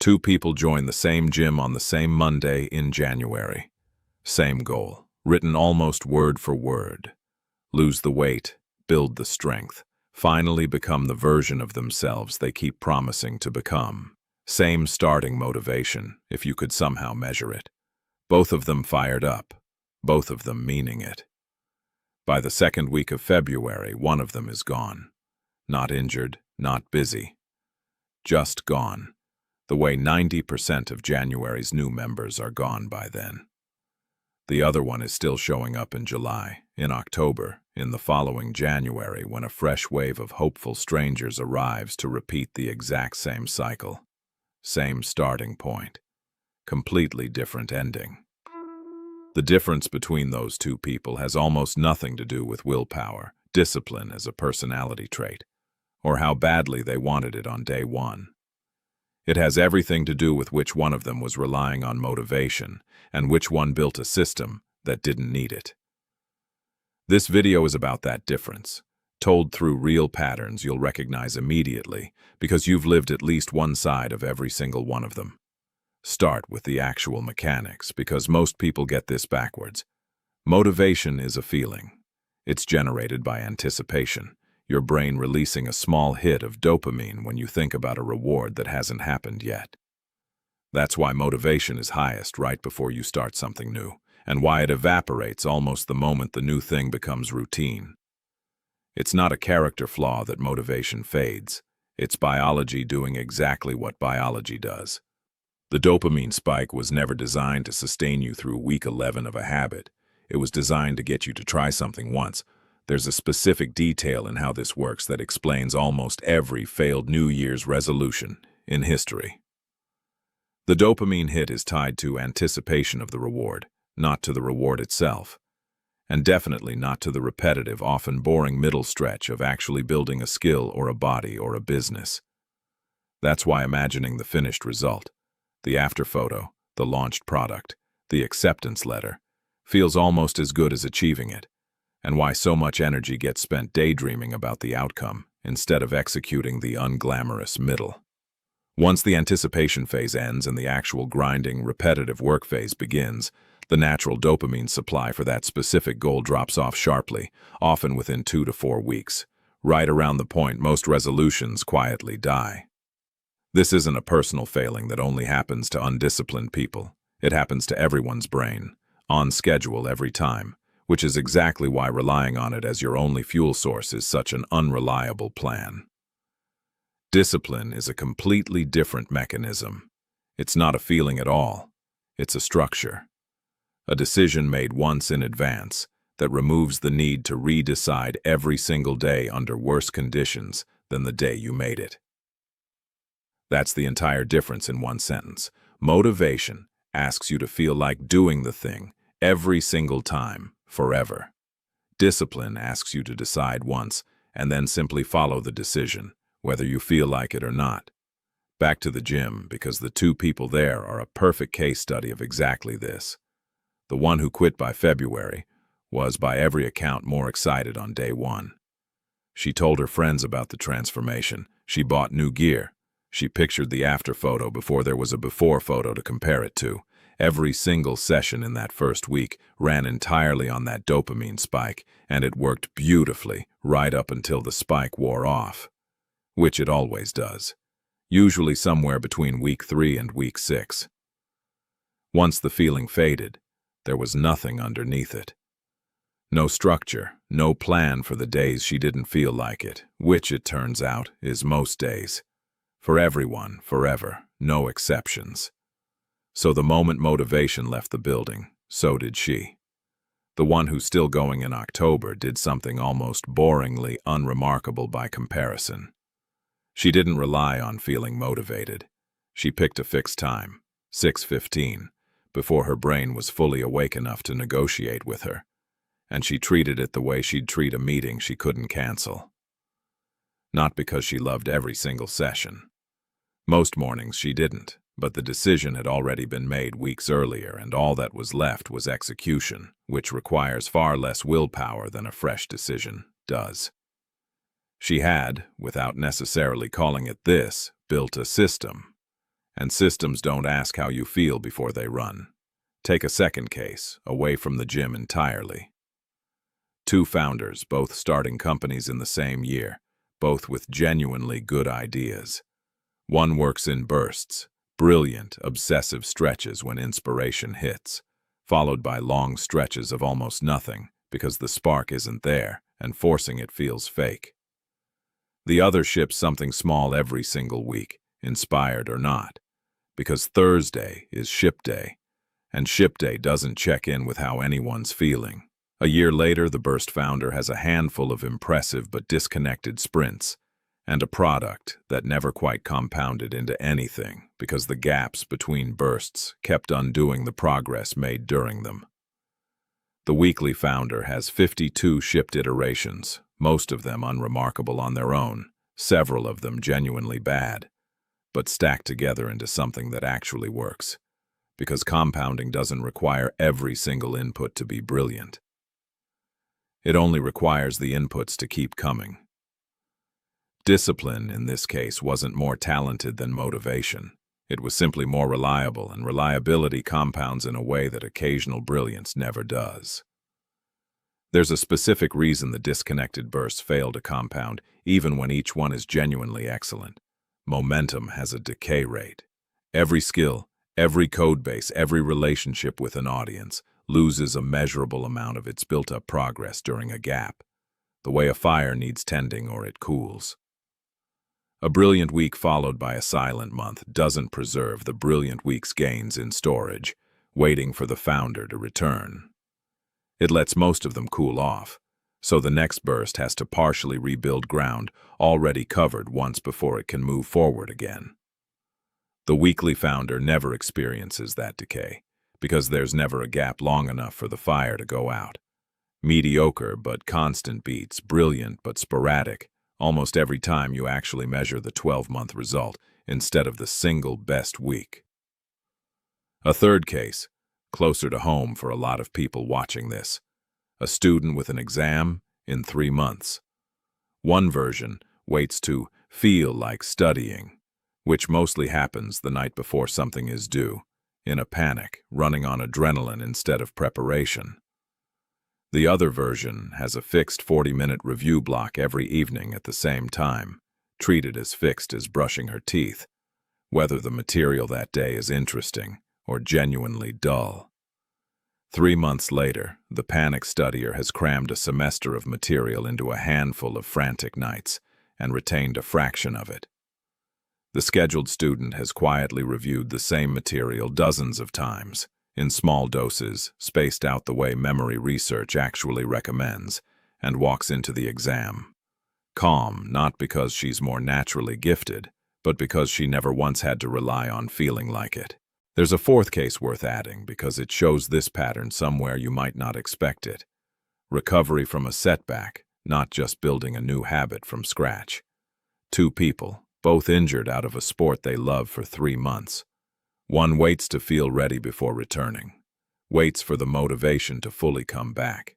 Two people join the same gym on the same Monday in January. Same goal, written almost word for word. Lose the weight, build the strength, finally become the version of themselves they keep promising to become. Same starting motivation, if you could somehow measure it. Both of them fired up, both of them meaning it. By the second week of February, one of them is gone. Not injured, not busy. Just gone. The way 90% of January's new members are gone by then. The other one is still showing up in July, in October, in the following January, when a fresh wave of hopeful strangers arrives to repeat the exact same cycle. Same starting point. Completely different ending. The difference between those two people has almost nothing to do with willpower, discipline as a personality trait, or how badly they wanted it on day one. It has everything to do with which one of them was relying on motivation, and which one built a system that didn't need it. This video is about that difference, told through real patterns you'll recognize immediately because you've lived at least one side of every single one of them. Start with the actual mechanics, because most people get this backwards. Motivation is a feeling. It's generated by anticipation, your brain releasing a small hit of dopamine when you think about a reward that hasn't happened yet. That's why motivation is highest right before you start something new, and why it evaporates almost the moment the new thing becomes routine. It's not a character flaw that motivation fades. It's biology doing exactly what biology does. The dopamine spike was never designed to sustain you through week 11 of a habit. It was designed to get you to try something once. There's a specific detail in how this works that explains almost every failed New Year's resolution in history. The dopamine hit is tied to anticipation of the reward, not to the reward itself, and definitely not to the repetitive, often boring middle stretch of actually building a skill or a body or a business. That's why imagining the finished result, the after photo, the launched product, the acceptance letter, feels almost as good as achieving it, and why so much energy gets spent daydreaming about the outcome instead of executing the unglamorous middle. Once the anticipation phase ends and the actual grinding, repetitive work phase begins, the natural dopamine supply for that specific goal drops off sharply, often within 2 to 4 weeks, right around the point most resolutions quietly die. This isn't a personal failing that only happens to undisciplined people. It happens to everyone's brain, on schedule every time, which is exactly why relying on it as your only fuel source is such an unreliable plan. Discipline is a completely different mechanism. It's not a feeling at all. It's a structure. A decision made once in advance that removes the need to re-decide every single day under worse conditions than the day you made it. That's the entire difference in one sentence. Motivation asks you to feel like doing the thing every single time, forever. Discipline asks you to decide once and then simply follow the decision, whether you feel like it or not. Back to the gym, because the two people there are a perfect case study of exactly this. The one who quit by February was, by every account, more excited on day one. She told her friends about the transformation. She bought new gear. She pictured the after photo before there was a before photo to compare it to. Every single session in that first week ran entirely on that dopamine spike, and it worked beautifully right up until the spike wore off, which it always does, usually somewhere between week 3 and week 6. Once the feeling faded, there was nothing underneath it. No structure, no plan for the days she didn't feel like it, which, it turns out, is most days. For everyone, forever, no exceptions. So the moment motivation left the building, so did she. The one who's still going in October did something almost boringly unremarkable by comparison. She didn't rely on feeling motivated. She picked a fixed time, 6:15, before her brain was fully awake enough to negotiate with her, and she treated it the way she'd treat a meeting she couldn't cancel. Not because she loved every single session. Most mornings she didn't, but the decision had already been made weeks earlier, and all that was left was execution, which requires far less willpower than a fresh decision does. She had, without necessarily calling it this, built a system. And systems don't ask how you feel before they run. Take a second case, away from the gym entirely. Two founders, both starting companies in the same year, both with genuinely good ideas. One works in bursts, brilliant, obsessive stretches when inspiration hits, followed by long stretches of almost nothing because the spark isn't there and forcing it feels fake. The other ships something small every single week, inspired or not, because Thursday is ship day, and ship day doesn't check in with how anyone's feeling. A year later, the burst founder has a handful of impressive but disconnected sprints, and a product that never quite compounded into anything because the gaps between bursts kept undoing the progress made during them. The weekly founder has 52 shipped iterations, most of them unremarkable on their own, several of them genuinely bad, but stacked together into something that actually works, because compounding doesn't require every single input to be brilliant. It only requires the inputs to keep coming. Discipline, in this case, wasn't more talented than motivation. It was simply more reliable, and reliability compounds in a way that occasional brilliance never does. There's a specific reason the disconnected bursts fail to compound, even when each one is genuinely excellent. Momentum has a decay rate. Every skill, every code base, every relationship with an audience loses a measurable amount of its built-up progress during a gap, the way a fire needs tending or it cools. A brilliant week followed by a silent month doesn't preserve the brilliant week's gains in storage, waiting for the founder to return. It lets most of them cool off, so the next burst has to partially rebuild ground already covered once before it can move forward again. The weekly founder never experiences that decay, because there's never a gap long enough for the fire to go out. Mediocre but constant beats, brilliant but sporadic, almost every time you actually measure the 12-month result instead of the single best week. A third case, closer to home for a lot of people watching this. A student with an exam in 3 months. One version waits to feel like studying, which mostly happens the night before something is due, in a panic, running on adrenaline instead of preparation. The other version has a fixed 40-minute review block every evening at the same time, treated as fixed as brushing her teeth, whether the material that day is interesting or genuinely dull. 3 months later, the panic studier has crammed a semester of material into a handful of frantic nights and retained a fraction of it. The scheduled student has quietly reviewed the same material dozens of times, in small doses, spaced out the way memory research actually recommends, and walks into the exam. Calm, not because she's more naturally gifted, but because she never once had to rely on feeling like it. There's a fourth case worth adding because it shows this pattern somewhere you might not expect it. Recovery from a setback, not just building a new habit from scratch. Two people, both injured out of a sport they love for 3 months. One waits to feel ready before returning, waits for the motivation to fully come back,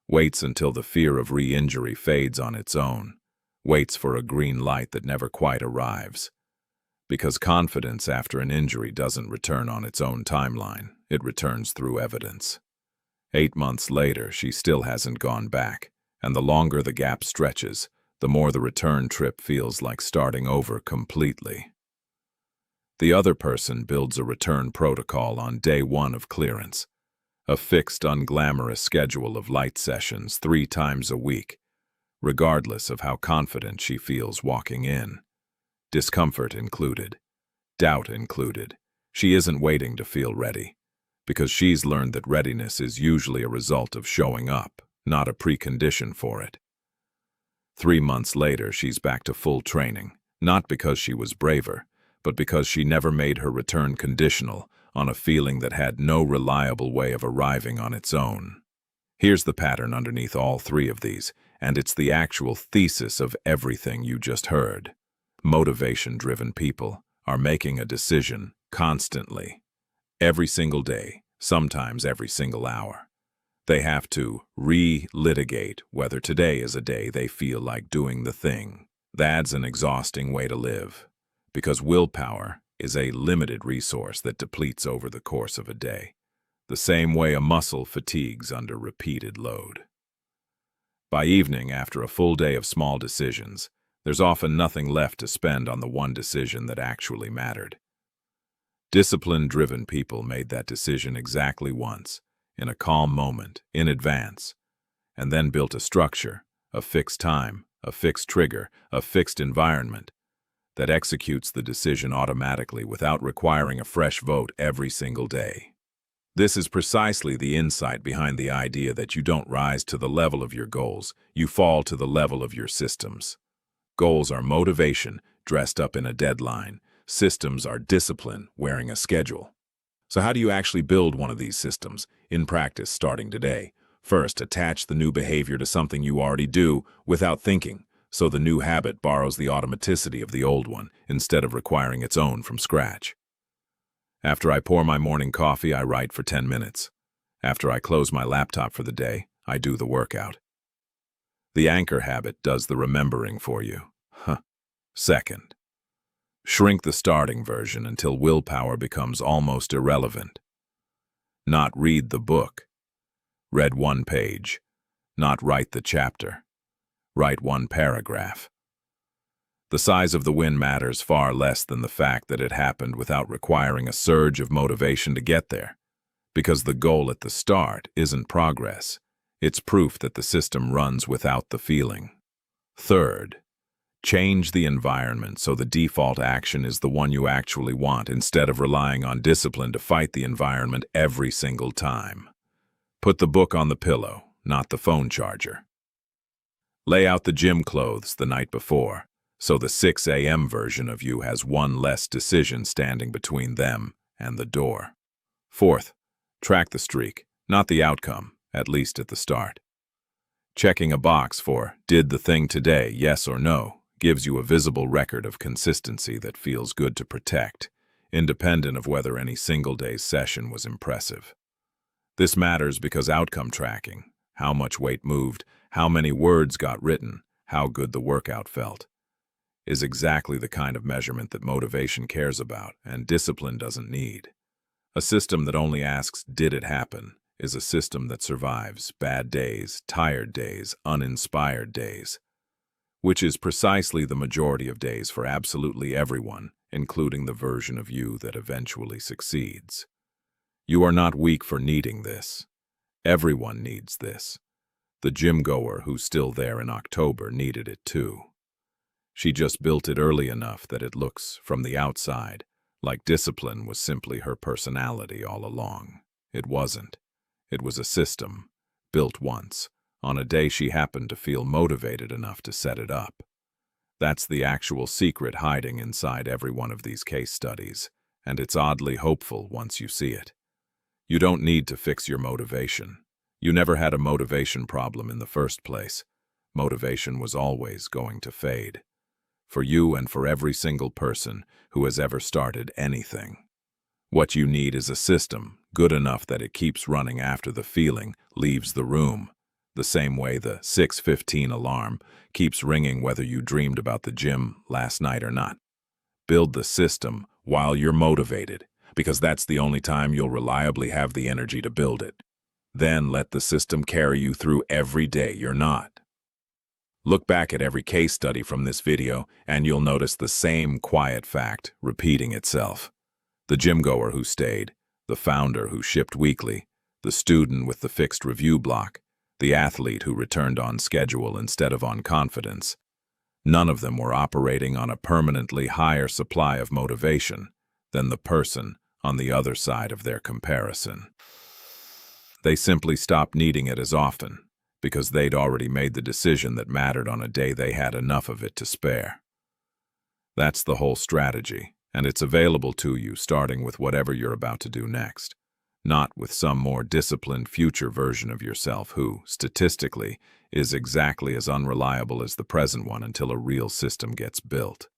waits until the fear of re-injury fades on its own, waits for a green light that never quite arrives. Because confidence after an injury doesn't return on its own timeline, it returns through evidence. 8 months later, she still hasn't gone back, and the longer the gap stretches, the more the return trip feels like starting over completely. The other person builds a return protocol on day 1 of clearance, a fixed, unglamorous schedule of light sessions 3 times a week, regardless of how confident she feels walking in. Discomfort included, doubt included. She isn't waiting to feel ready, because she's learned that readiness is usually a result of showing up, not a precondition for it. 3 months later, she's back to full training, not because she was braver, but because she never made her return conditional on a feeling that had no reliable way of arriving on its own. Here's the pattern underneath all 3 of these, and it's the actual thesis of everything you just heard. Motivation-driven people are making a decision constantly, every single day, sometimes every single hour. They have to re-litigate whether today is a day they feel like doing the thing. That's an exhausting way to live, because willpower is a limited resource that depletes over the course of a day, the same way a muscle fatigues under repeated load. By evening, after a full day of small decisions, there's often nothing left to spend on the one decision that actually mattered. Discipline-driven people made that decision exactly once, in a calm moment, in advance, and then built a structure, a fixed time, a fixed trigger, a fixed environment that executes the decision automatically without requiring a fresh vote every single day. This is precisely the insight behind the idea that you don't rise to the level of your goals, you fall to the level of your systems. Goals are motivation dressed up in a deadline. Systems are discipline wearing a schedule. So how do you actually build one of these systems? In practice, starting today. First, attach the new behavior to something you already do without thinking, so the new habit borrows the automaticity of the old one instead of requiring its own from scratch. After I pour my morning coffee, I write for 10 minutes. After I close my laptop for the day, I do the workout. The anchor habit does the remembering for you. Second, shrink the starting version until willpower becomes almost irrelevant. Not read the book. Read one page. Not write the chapter. Write one paragraph. The size of the win matters far less than the fact that it happened without requiring a surge of motivation to get there. Because the goal at the start isn't progress. It's proof that the system runs without the feeling. Third, change the environment so the default action is the one you actually want instead of relying on discipline to fight the environment every single time. Put the book on the pillow, not the phone charger. Lay out the gym clothes the night before, so the 6 a.m. version of you has one less decision standing between them and the door. Fourth, track the streak, not the outcome, at least at the start. Checking a box for "did the thing today, yes or no," gives you a visible record of consistency that feels good to protect, independent of whether any single day's session was impressive. This matters because outcome tracking, how much weight moved, how many words got written, how good the workout felt, is exactly the kind of measurement that motivation cares about and discipline doesn't need. A system that only asks, "Did it happen?" is a system that survives bad days, tired days, uninspired days, which is precisely the majority of days for absolutely everyone, including the version of you that eventually succeeds. You are not weak for needing this. Everyone needs this. The gym-goer who's still there in October needed it too. She just built it early enough that it looks, from the outside, like discipline was simply her personality all along. It wasn't. It was a system, built once, on a day she happened to feel motivated enough to set it up. That's the actual secret hiding inside every one of these case studies, and it's oddly hopeful once you see it. You don't need to fix your motivation. You never had a motivation problem in the first place. Motivation was always going to fade. For you and for every single person who has ever started anything. What you need is a system, good enough that it keeps running after the feeling leaves the room, the same way the 6:15 alarm keeps ringing whether you dreamed about the gym last night or not. Build the system while you're motivated, because that's the only time you'll reliably have the energy to build it. Then let the system carry you through every day you're not. Look back at every case study from this video and you'll notice the same quiet fact repeating itself. The gym-goer who stayed, the founder who shipped weekly, the student with the fixed review block, the athlete who returned on schedule instead of on confidence. None of them were operating on a permanently higher supply of motivation than the person on the other side of their comparison. They simply stopped needing it as often, because they'd already made the decision that mattered on a day they had enough of it to spare. That's the whole strategy, and it's available to you starting with whatever you're about to do next, not with some more disciplined future version of yourself who, statistically, is exactly as unreliable as the present one until a real system gets built.